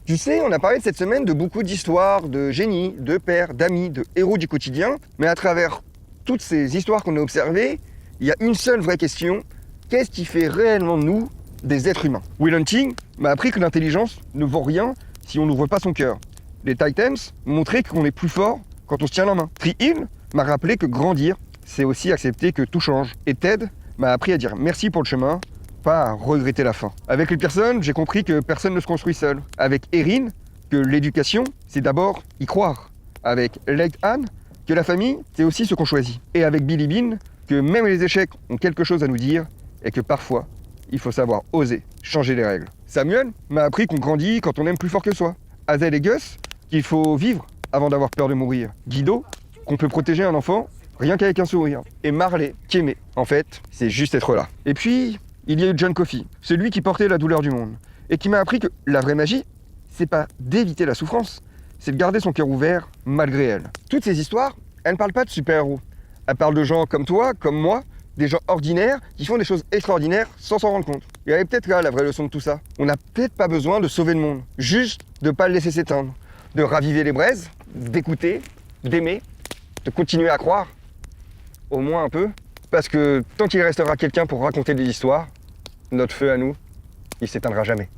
Tu sais, on a parlé cette semaine de beaucoup d'histoires, de génies, de pères, d'amis, de héros du quotidien, mais à travers toutes ces histoires qu'on a observées, il y a une seule vraie question: qu'est-ce qui fait réellement de nous des êtres humains? Will Hunting m'a appris que l'intelligence ne vaut rien si on n'ouvre pas son cœur. Les Titans m'ont montré qu'on est plus fort quand on se tient la main. Tree Hill m'a rappelé que grandir, c'est aussi accepter que tout change. Et Ted m'a appris à dire merci pour le chemin, pas à regretter la fin. Avec les personnes, j'ai compris que personne ne se construit seul. Avec Erin, que l'éducation, c'est d'abord y croire. Avec Leg Anne, que la famille, c'est aussi ce qu'on choisit. Et avec Billy Bean, que même les échecs ont quelque chose à nous dire et que parfois, il faut savoir oser changer les règles. Samuel m'a appris qu'on grandit quand on aime plus fort que soi. Hazel et Gus, qu'il faut vivre avant d'avoir peur de mourir. Guido, qu'on peut protéger un enfant rien qu'avec un sourire. Et Marley, qu'aimer, en fait, c'est juste être là. Et puis, il y a eu John Coffey, celui qui portait la douleur du monde, et qui m'a appris que la vraie magie, c'est pas d'éviter la souffrance, c'est de garder son cœur ouvert malgré elle. Toutes ces histoires, elles ne parlent pas de super-héros. Elles parlent de gens comme toi, comme moi, des gens ordinaires qui font des choses extraordinaires sans s'en rendre compte. Et elle est peut-être là la vraie leçon de tout ça. On n'a peut-être pas besoin de sauver le monde, juste de ne pas le laisser s'éteindre, de raviver les braises, d'écouter, d'aimer, de continuer à croire, au moins un peu, parce que tant qu'il restera quelqu'un pour raconter des histoires, notre feu à nous, il s'éteindra jamais.